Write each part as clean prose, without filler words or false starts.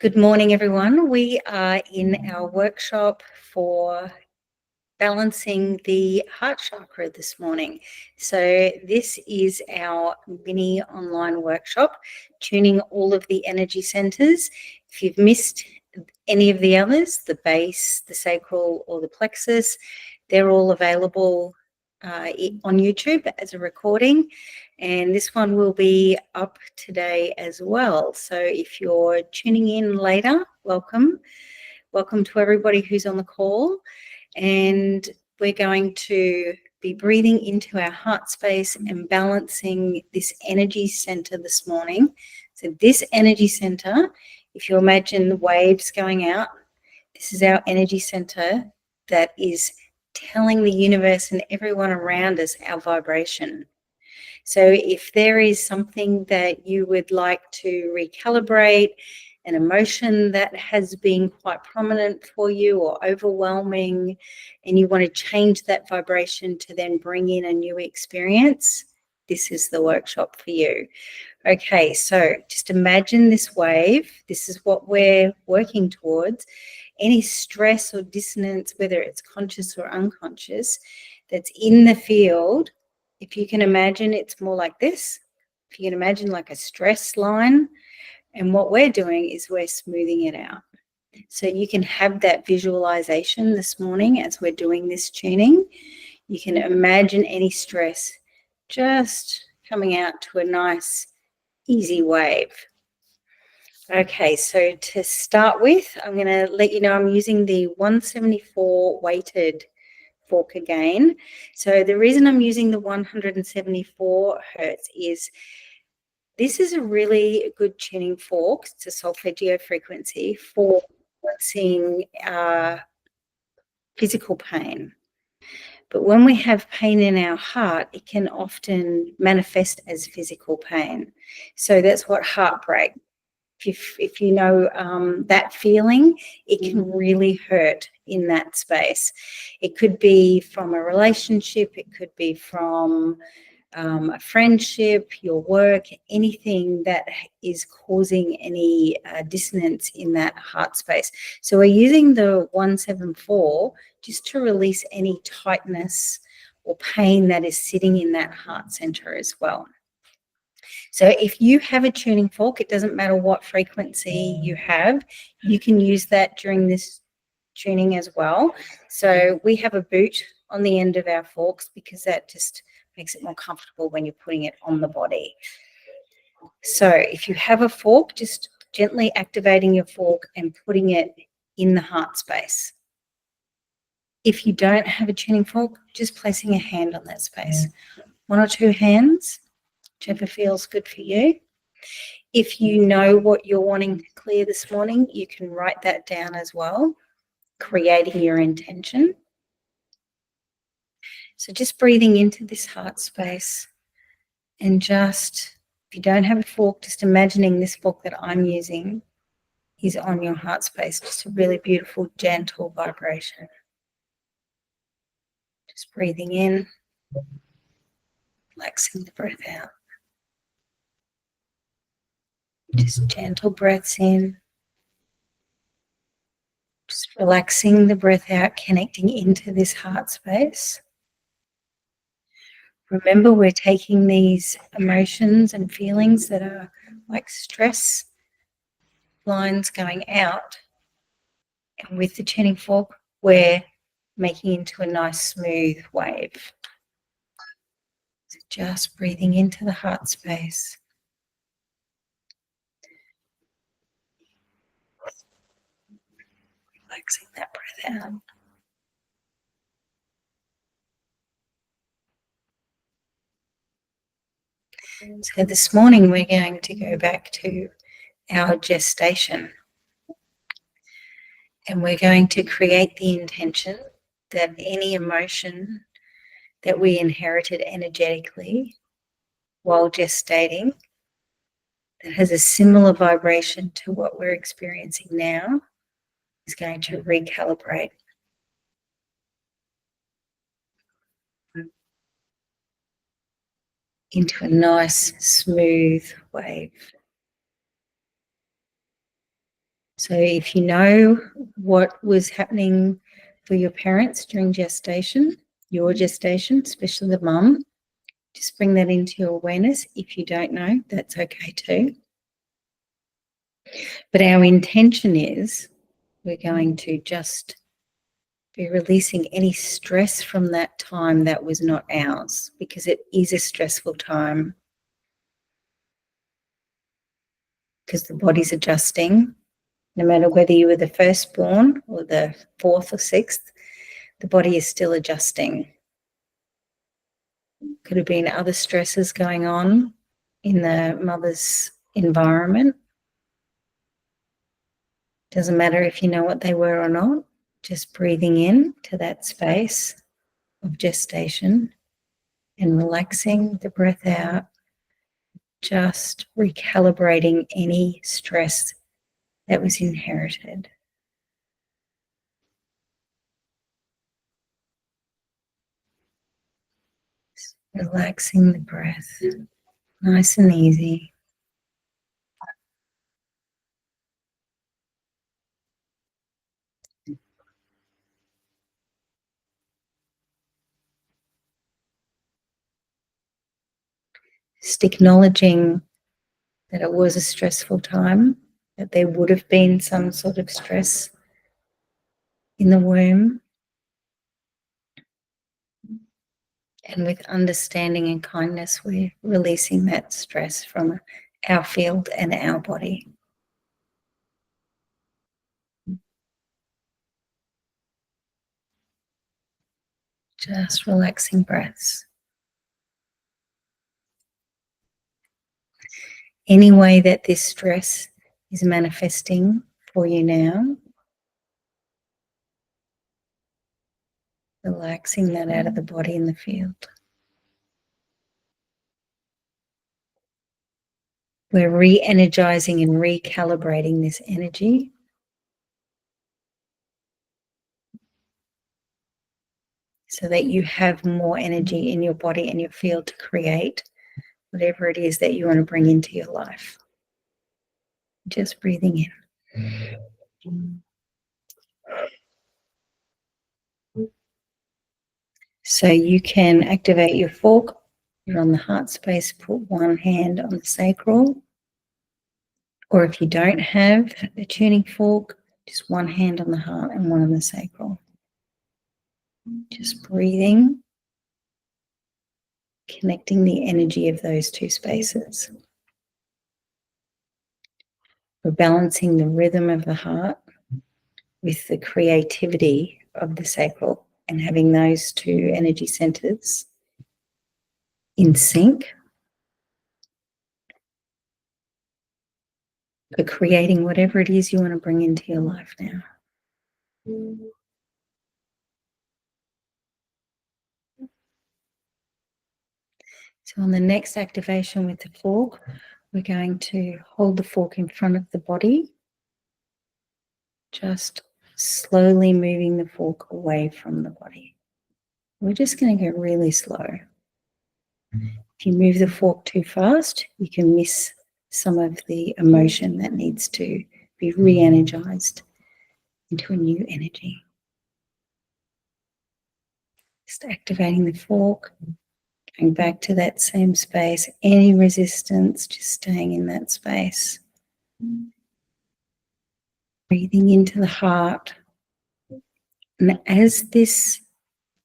Good morning, everyone. We are in our workshop for balancing the heart chakra this morning. So this is our mini online workshop, tuning all of the energy centers. If you've missed any of the others, the base, the sacral, or the plexus, they're all available on YouTube as a recording. And this one will be up today as well. So if you're tuning in later, welcome. Welcome to everybody who's on the call. And we're going to be breathing into our heart space and balancing this energy center this morning. So this energy center, if you imagine the waves going out, this is our energy center that is telling the universe and everyone around us our vibration. So if there is something that you would like to recalibrate, an emotion that has been quite prominent for you or overwhelming, and you want to change that vibration to then bring in a new experience, this is the workshop for you. Okay, so just imagine this wave. This is what we're working towards. Any stress or dissonance, whether it's conscious or unconscious, that's in the field, if you can imagine, it's more like this. If you can imagine like a stress line, and what we're doing is we're smoothing it out. So you can have that visualization this morning as we're doing this tuning. You can imagine any stress just coming out to a nice, easy wave. Okay, so to start with, I'm going to let you know I'm using the 174 weighted fork again. So the reason I'm using the 174 hertz is this is a really good tuning fork. It's a solfeggio frequency for balancing physical pain. But when we have pain in our heart, it can often manifest as physical pain. So that's what heartbreak. If you know that feeling, it can really hurt in that space. It could be from a relationship, it could be from a friendship, your work, anything that is causing any dissonance in that heart space. So we're using the 174 just to release any tightness or pain that is sitting in that heart center as well. So if you have a tuning fork, it doesn't matter what frequency you have, you can use that during this tuning as well. So we have a boot on the end of our forks because that just makes it more comfortable when you're putting it on the body. So if you have a fork, just gently activating your fork and putting it in the heart space. If you don't have a tuning fork, just placing a hand on that space. 1 or 2 hands, whichever feels good for you. If you know what you're wanting to clear this morning, you can write that down as well, creating your intention. So just breathing into this heart space and just, if you don't have a fork, just imagining this fork that I'm using is on your heart space, just a really beautiful, gentle vibration. Just breathing in, relaxing the breath out. Just gentle breaths in. Just relaxing the breath out, connecting into this heart space. Remember, we're taking these emotions and feelings that are like stress lines going out, and with the tuning fork, we're making into a nice smooth wave. So just breathing into the heart space. Relaxing that breath out. So this morning we're going to go back to our gestation, and we're going to create the intention that any emotion that we inherited energetically while gestating that has a similar vibration to what we're experiencing now is going to recalibrate. Into a nice smooth wave. So if you know what was happening for your parents during gestation, your gestation, especially the mum, just bring that into your awareness. If you don't know, that's okay too. But our intention is we're going to just be releasing any stress from that time that was not ours, because it is a stressful time, because the body's adjusting. No matter whether you were the firstborn or the fourth or sixth, the body is still adjusting. Could have been other stresses going on in the mother's environment. Doesn't matter if you know what they were or not, just breathing in to that space of gestation and relaxing the breath out, just recalibrating any stress that was inherited. Just relaxing the breath, nice and easy. Just acknowledging that it was a stressful time, that there would have been some sort of stress in the womb. And with understanding and kindness, we're releasing that stress from our field and our body. Just relaxing breaths. Any way that this stress is manifesting for you now, relaxing that out of the body and the field. We're re-energizing and recalibrating this energy so that you have more energy in your body and your field to create whatever it is that you want to bring into your life. Just breathing in. So you can activate your fork, put it on the heart space, put one hand on the sacral. Or if you don't have a tuning fork, just one hand on the heart and one on the sacral. Just breathing, connecting the energy of those two spaces. We're balancing the rhythm of the heart with the creativity of the sacral and having those two energy centers in sync for creating whatever it is you want to bring into your life now. So on the next activation with the fork, we're going to hold the fork in front of the body, just slowly moving the fork away from the body. We're just going to go really slow. If you move the fork too fast, you can miss some of the emotion that needs to be re-energized into a new energy. Just activating the fork, going back to that same space. Any resistance, just staying in that space. Breathing into the heart. And as this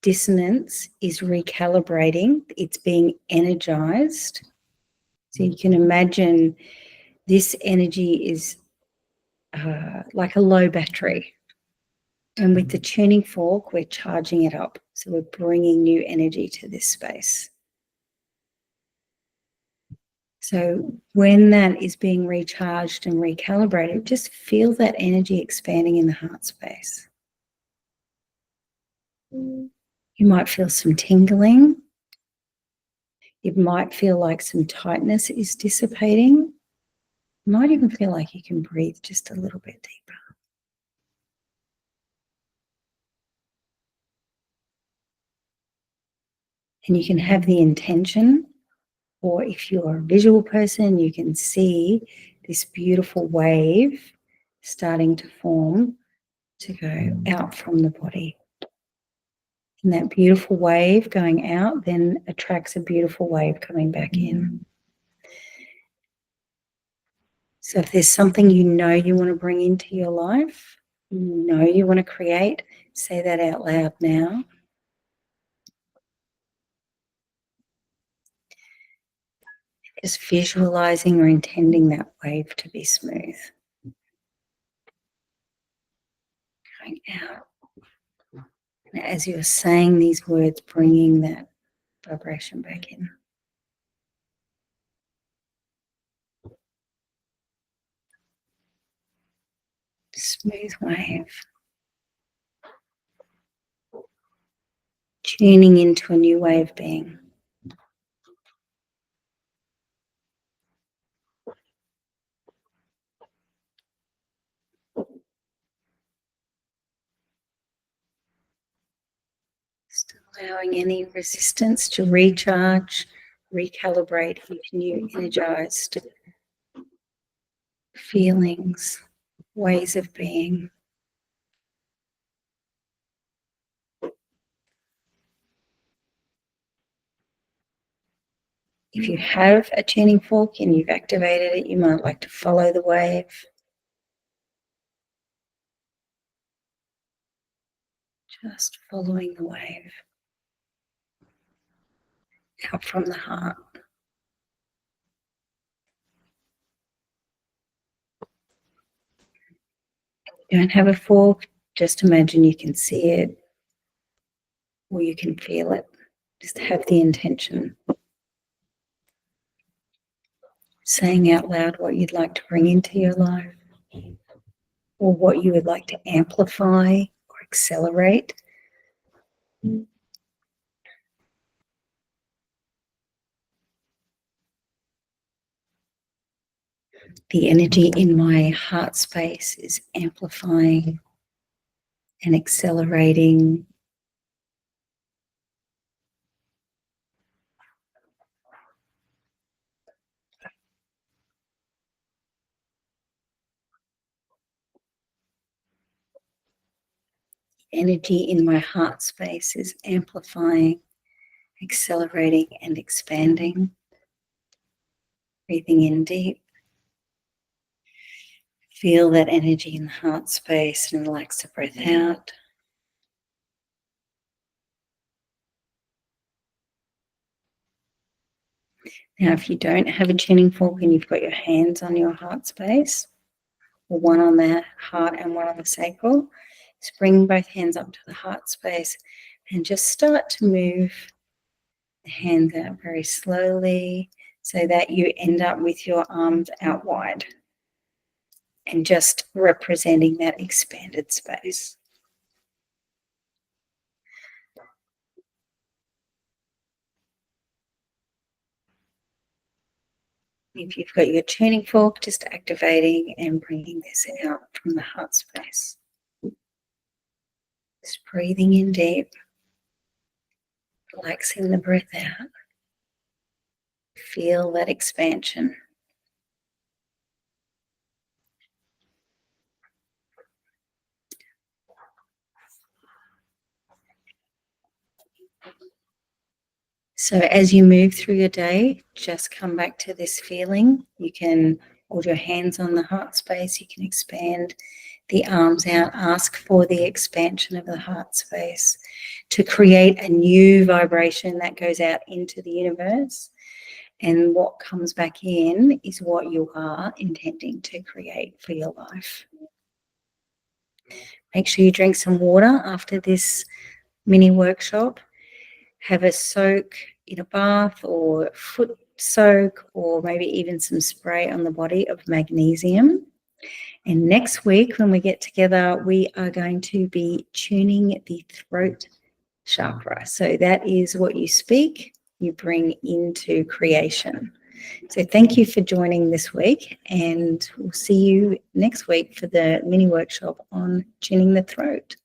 dissonance is recalibrating, it's being energized. So you can imagine this energy is like a low battery. And with the tuning fork, we're charging it up. So we're bringing new energy to this space. So when that is being recharged and recalibrated, just feel that energy expanding in the heart space. You might feel some tingling. It might feel like some tightness is dissipating. You might even feel like you can breathe just a little bit deeper. And you can have the intention, or if you're a visual person, you can see this beautiful wave starting to form to go out from the body. And that beautiful wave going out then attracts a beautiful wave coming back in. So if there's something you know you want to bring into your life, you know you want to create, say that out loud now. Just visualizing or intending that wave to be smooth. Going out. And as you're saying these words, bringing that vibration back in. Smooth wave. Tuning into a new way of being. Just allowing any resistance to recharge, recalibrate into new energized feelings, ways of being. If you have a tuning fork and you've activated it, you might like to follow the wave. Just following the wave out from the heart. You don't have a fork, just imagine you can see it or you can feel it. Just have the intention. Saying out loud what you'd like to bring into your life or what you would like to amplify or accelerate. The energy in my heart space is amplifying and accelerating. Energy in my heart space is amplifying, accelerating, and expanding. Breathing in deep. Feel that energy in the heart space and relax the breath out. Now, if you don't have a tuning fork and you've got your hands on your heart space, or one on the heart and one on the sacral, just bring both hands up to the heart space and just start to move the hands out very slowly so that you end up with your arms out wide and just representing that expanded space. If you've got your tuning fork, just activating and bringing this out from the heart space. Just breathing in deep, relaxing the breath out. Feel that expansion. So as you move through your day, just come back to this feeling. You can hold your hands on the heart space. You can expand the arms out. Ask for the expansion of the heart space to create a new vibration that goes out into the universe. And what comes back in is what you are intending to create for your life. Make sure you drink some water after this mini workshop. Have a soak in a bath or foot soak or maybe even some spray on the body of magnesium. And next week when we get together, we are going to be tuning the throat chakra. So that is what you speak, you bring into creation. So thank you for joining this week, and we'll see you next week for the mini workshop on tuning the throat.